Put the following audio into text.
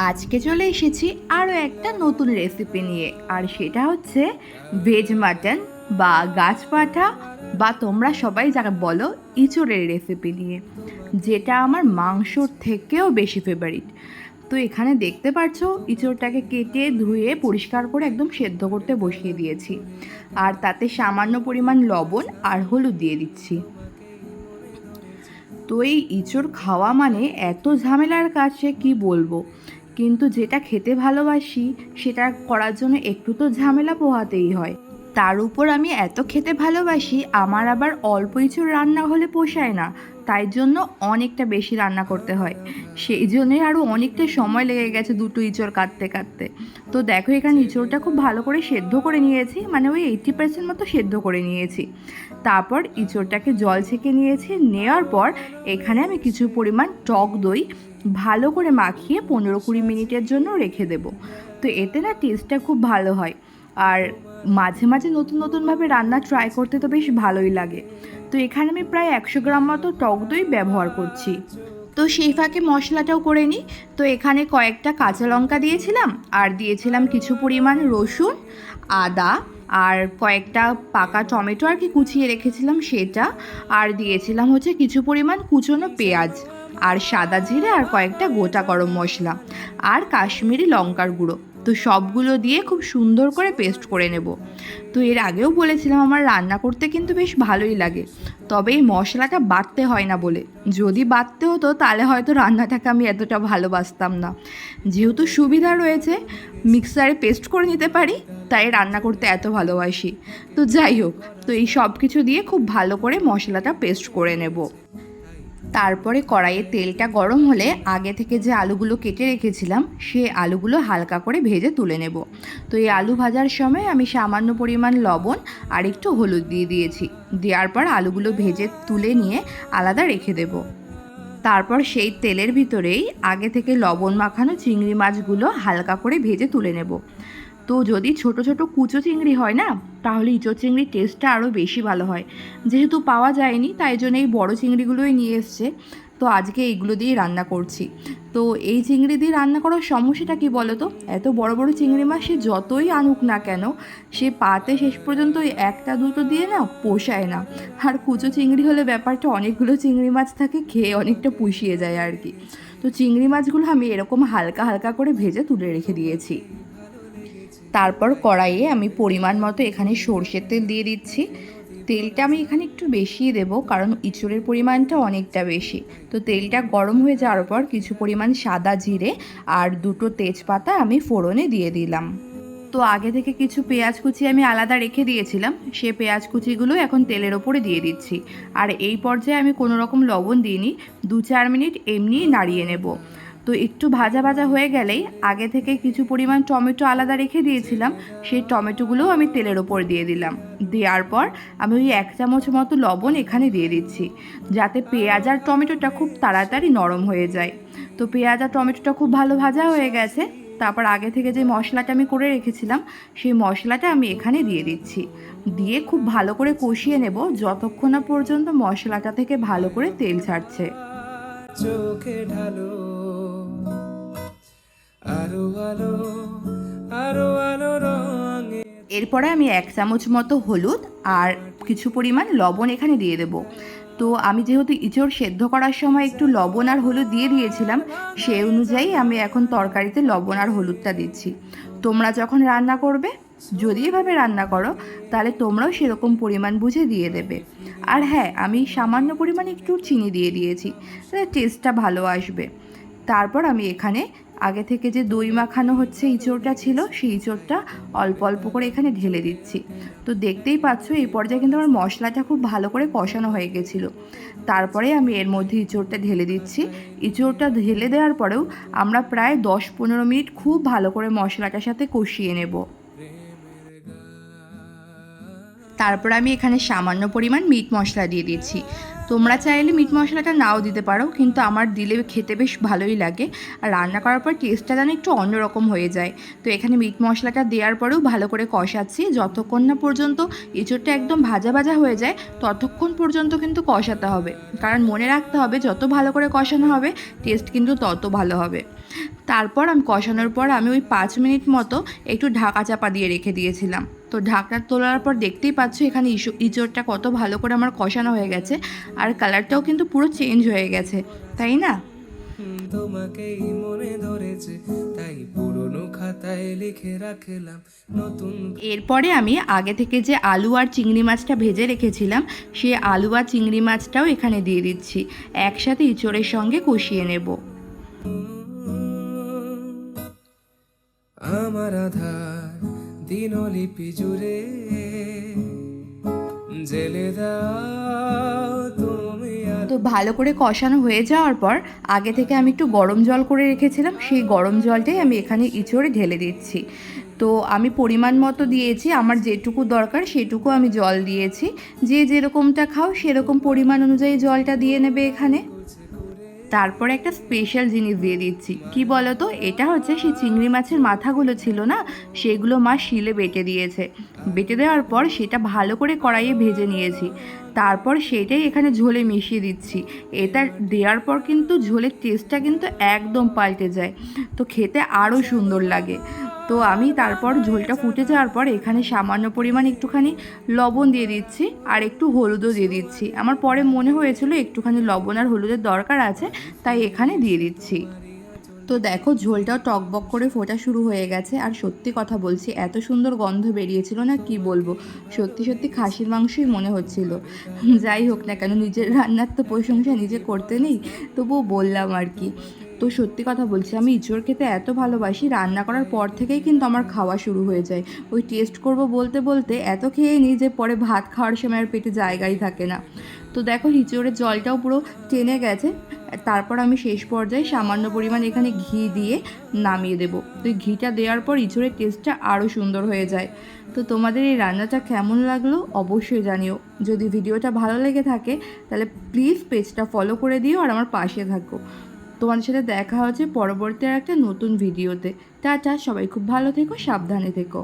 আজকে চলে এসেছি আরও একটা নতুন রেসিপি নিয়ে, আর সেটা হচ্ছে ভেজ মাটন বা গাছ পাঠা বা তোমরা সবাই যাকে বলো ইঁচড়ের রেসিপি নিয়ে, যেটা আমার মাংসর থেকেও বেশি ফেভারিট। তো এখানে দেখতে পাচ্ছ ইঁচড়টাকে কেটে ধুয়ে পরিষ্কার করে একদম সেদ্ধ করতে বসিয়ে দিয়েছি, আর তাতে সামান্য পরিমাণ লবণ আর হলুদ দিয়ে দিচ্ছি। তো এই ইঁচড় খাওয়া মানে এত ঝামেলার কাজ সে কী বলবো, কিন্তু যেটা খেতে ভালোবাসি সেটা করার জন্য একটু তো ঝামেলা পোহাতেই হয়। তার উপর আমি এত খেতে ভালোবাসি, আমার আবার অল্প ইঁচড় রান্না হলে পোষায় না, তাই জন্য অনেকটা বেশি রান্না করতে হয়। সেই জন্যই আরও অনেকটা সময় লেগে গেছে দুটো ইঁচড় কাটতে কাটতে। তো দেখো এখানে ইঁচড়টা খুব ভালো করে সেদ্ধ করে নিয়েছি, মানে ওই 80% মতো সেদ্ধ করে নিয়েছি। তারপর ইঁচড়টাকে জল ছেঁকে নিয়েছি, নেওয়ার পর এখানে আমি কিছু পরিমাণ টক দই ভালো করে মাখিয়ে 15-20 মিনিটের জন্য রেখে দেব। তো এতে না টেস্টটা খুব ভালো হয়, আর মাঝে মাঝে নতুন নতুনভাবে রান্না ট্রাই করতে তো বেশ ভালোই লাগে। তো এখানে আমি প্রায় 100 গ্রাম মতো টক দই ব্যবহার করছি। তো সেই ফাঁকে মশলাটাও করে নিই। তো এখানে কয়েকটা কাঁচা লঙ্কা দিয়েছিলাম, আর দিয়েছিলাম কিছু পরিমাণ রসুন, আদা, আর কয়েকটা পাকা টমেটো আর কি কুচিয়ে রেখেছিলাম সেটা, আর দিয়েছিলাম হচ্ছে কিছু পরিমাণ কুচনো পেঁয়াজ, আর সাদা জিরে, আর কয়েকটা গোটা গরম মশলা, আর কাশ্মীরি লঙ্কার গুঁড়ো। তো সবগুলো দিয়ে খুব সুন্দর করে পেস্ট করে নেব। তো এর আগেও বলেছিলাম আমার রান্না করতে কিন্তু বেশ ভালোই লাগে, তবে এই মশলাটা বাটতে হয় না বলে। যদি বাটতে হতো তাহলে হয়তো রান্নাটাকে আমি এতটা ভালোবাসতাম না। যেহেতু সুবিধা রয়েছে, মিক্সারে পেস্ট করে নিতে পারি, তাই রান্না করতে এত ভালোবাসি। তো যাই হোক, তো এই সব কিছু দিয়ে খুব ভালো করে মশলাটা পেস্ট করে নেব। তারপরে কড়াইয়ে তেলটা গরম হলে আগে থেকে যে আলুগুলো কেটে রেখেছিলাম সে আলুগুলো হালকা করে ভেজে তুলে নেব। তো এই আলু ভাজার সময় আমি সামান্য পরিমাণ লবণ আর একটু হলুদ দিয়ে দিয়েছি। দেওয়ার পর আলুগুলো ভেজে তুলে নিয়ে আলাদা রেখে দেব। তারপর সেই তেলের ভিতরেই আগে থেকে লবণ মাখানো চিংড়ি মাছগুলো হালকা করে ভেজে তুলে নেব। তো যদি ছোট ছোট কুচো চিংড়ি হয় না, তাহলে ইঁচড় চিংড়ির টেস্টটা আরও বেশি ভালো হয়। যেহেতু পাওয়া যায়নি তাই জন্য এই বড়ো চিংড়িগুলোই নিয়ে এসছে। তো আজকে এইগুলো দিয়েই রান্না করছি। তো এই চিংড়ি দিয়ে রান্না করার সমস্যাটা কী বলো তো, এত বড় বড় চিংড়ি মাছ সে যতই আনুক না কেন, সে পাতে শেষ পর্যন্ত ওই একটা দুটো দিয়ে না পোষায় না। আর কুচো চিংড়ি হলে ব্যাপারটা অনেকগুলো চিংড়ি মাছ থাকে, খেয়ে অনেকটা পুষিয়ে যায় আর কি। তো চিংড়ি মাছগুলো আমি এরকম হালকা হালকা করে ভেজে তুলে রেখে দিয়েছি। তারপর কড়াইয়ে আমি পরিমাণ মতো এখানে সর্ষের তেল দিয়ে দিচ্ছি। তেলটা আমি এখানে একটু বেশিই দেবো, কারণ ইঁচড়ের পরিমাণটা অনেকটা বেশি। তো তেলটা গরম হয়ে যাওয়ার পর কিছু পরিমাণ সাদা জিরে আর দুটো তেজপাতা আমি ফোড়নে দিয়ে দিলাম। তো আগে থেকে কিছু পেঁয়াজ কুচি আমি আলাদা রেখে দিয়েছিলাম, সে পেঁয়াজ কুচিগুলো এখন তেলের ওপরে দিয়ে দিচ্ছি। আর এই পর্যায়ে আমি কোনো রকম লবণ দিইনি, 2-4 মিনিট এমনিই নাড়িয়ে নেব। তো একটু ভাজা ভাজা হয়ে গেলেই আগে থেকে কিছু পরিমাণ টমেটো আলাদা রেখে দিয়েছিলাম, সেই টমেটোগুলোও আমি তেলের ওপর দিয়ে দিলাম। দেওয়ার পর আমি ওই 1 চামচ মতো লবণ এখানে দিয়ে দিচ্ছি, যাতে পেঁয়াজ আর টমেটোটা খুব তাড়াতাড়ি নরম হয়ে যায়। তো পেঁয়াজ আর টমেটোটা খুব ভালো ভাজা হয়ে গেছে। তারপর আগে থেকে যে মশলাটা আমি করে রেখেছিলাম সেই মশলাটা আমি এখানে দিয়ে দিচ্ছি। দিয়ে খুব ভালো করে কষিয়ে নেব যতক্ষণ না পর্যন্ত মশলাটা থেকে ভালো করে তেল ছাড়ছে। চোখে ঢালো আরো আলো আরো আলো রঙে। এরপরে আমি 1 চামচ মতো হলুদ আর কিছু পরিমাণ লবণ এখানে দিয়ে দেব। তো আমি যেহেতু ইঁচড় সেদ্ধ করার সময় একটু লবণ আর হলুদ দিয়ে দিয়েছিলাম, সেই অনুযায়ী আমি এখন তরকারিতে লবণ আর হলুদটা দিচ্ছি। তোমরা যখন রান্না করবে, যদি এভাবে রান্না করো, তাহলে তোমরাও সেরকম পরিমাণ বুঝে দিয়ে দেবে। আর হ্যাঁ, আমি সামান্য পরিমাণে একটু চিনি দিয়ে দিয়েছি, তাহলে টেস্টটা ভালো আসবে। তারপর আমি এখানে আগে থেকে যে দই মাখানো হচ্ছে ইঁচড়টা ছিল, সেই ইঁচড়টা অল্প অল্প করে এখানে ঢেলে দিচ্ছি। তো দেখতেই পাচ্ছ এই পর্যায়ে কিন্তু আমার মশলাটা খুব ভালো করে কষানো হয়ে গেছিলো। তারপরে আমি এর মধ্যে ইঁচড়টা ঢেলে দিচ্ছি। ইঁচড়টা ঢেলে দেওয়ার পরেও আমরা প্রায় 10-15 মিনিট খুব ভালো করে মশলাটার সাথে কষিয়ে নেব। তারপর আমি এখানে সামান্য পরিমাণ মিট মশলা দিয়ে দিচ্ছি। তোমরা চাইলে মিট মশলাটা নাও দিতে পারো, কিন্তু আমার দিলে খেতে বেশ ভালোই লাগে, আর রান্না করার পর টেস্টটা যেন একটু অন্যরকম হয়ে যায়। তো এখানে মিট মশলাটা দেওয়ার পরেও ভালো করে কষাচ্ছি, যতক্ষণ না পর্যন্ত এঁচোড়টা একদম ভাজা ভাজা হয়ে যায় ততক্ষণ পর্যন্ত কিন্তু কষাতে হবে। কারণ মনে রাখতে হবে, যত ভালো করে কষানো হবে টেস্ট কিন্তু তত ভালো হবে। তারপর আমি কষানোর পর আমি ওই 5 মিনিট মতো একটু ঢাকা চাপা দিয়ে রেখে দিয়েছিলাম। তো ঢাকনা তোলার পর দেখতেই পাচ্ছ এখানে ইঁচড়টা কত ভালো করে আমার কষানো হয়ে গেছে, আর কালারটাও কিন্তু পুরো চেঞ্জ হয়ে গেছে, তাই না? তোমাকেই মনে ধরেছে, তাই পুরনো খাতায় লিখে রাখলাম নতুন। এরপরে আমি আগে থেকে যে আলু আর চিংড়ি মাছটা ভেজে রেখেছিলাম, সেই আলু আর চিংড়ি মাছটাও এখানে দিয়ে দিচ্ছি, একসাথে ইঁচড়ের সঙ্গে কষিয়ে নেব। আমার আধার দিনলিপি জুড়ে জেলে দাও তুমি। তো ভালো করে কষানো হয়ে যাওয়ার পর আগে থেকে আমি একটু গরম জল করে রেখেছিলাম, সেই গরম জলটাই আমি এখানে ইঁচড়ে ঢেলে দিচ্ছি। তো আমি পরিমাণ মতো দিয়েছি, আমার যেটুকু দরকার সেটুকু আমি জল দিয়েছি। যে যেরকমটা খাও সেরকম পরিমাণ অনুযায়ী জলটা দিয়ে নেবে এখানে। তারপরে একটা স্পেশাল জিনিস দিয়ে দিচ্ছি, কি বলো তো, এটা হচ্ছে সেই চিংড়ি মাছের মাথাগুলো ছিল না, সেগুলো মা শিলে বেটে দিয়েছে। বেটে দেওয়ার পর সেটা ভালো করে কড়াইয়ে ভেজে নিয়েছি, তারপর সেটাই এখানে ঝোলে মিশিয়ে দিচ্ছি। এটা দেওয়ার পর কিন্তু ঝোলের টেস্টটা কিন্তু একদম পাল্টে যায়, তো খেতে আরও সুন্দর লাগে। তো আমি তারপর ঝোলটা ফুটে যাওয়ার পর এখানে সামান্য পরিমাণ একটুখানি লবণ দিয়ে দিচ্ছি, আর একটু হলুদও দিয়ে দিচ্ছি। আমার পরে মনে হয়েছিল একটুখানি লবণ আর হলুদের দরকার আছে, তাই এখানে দিয়ে দিচ্ছি। তো দেখো ঝোলটাও টকবক করে ফোটা শুরু হয়ে গেছে, আর সত্যি কথা বলছি এত সুন্দর গন্ধ বেরিয়েছিল না, কি বলবো, সত্যি সত্যি খাসির মাংসই মনে হচ্ছিল। যাই হোক না কেন, নিজের রান্নার তো প্রশংসা নিজে করতে নেই, তবুও বললাম আর কি। তো সত্যি কথা বলছি, আমি ইঁচড় খেতে এত ভালোবাসি, রান্না করার পর থেকেই কিন্তু আমার খাওয়া শুরু হয়ে যায়। ওই টেস্ট করব বলতে বলতে এত খেয়ে নিই যে পরে ভাত খাওয়ার সময় আর পেটে জায়গাই থাকে না। তো দেখো ইঁচড়ের জলটাও পুরো টেনে গেছে। তারপর আমি শেষ পর্যায়ে সামান্য পরিমাণ এখানে ঘি দিয়ে নামিয়ে দেবো। তো এই ঘিটা দেওয়ার পর ইঁচড়ের টেস্টটা আরও সুন্দর হয়ে যায়। তো তোমাদের এই রান্নাটা কেমন লাগলো অবশ্যই জানিও। যদি ভিডিওটা ভালো লেগে থাকে তাহলে প্লিজ পেজটা ফলো করে দিও আর আমার পাশে থাকো। তোমাদের সাথে দেখা হচ্ছে পরবর্তী আর একটা নতুন ভিডিওতে। টাটা, সবাই খুব ভালো থেকো, সাবধানে থেকো।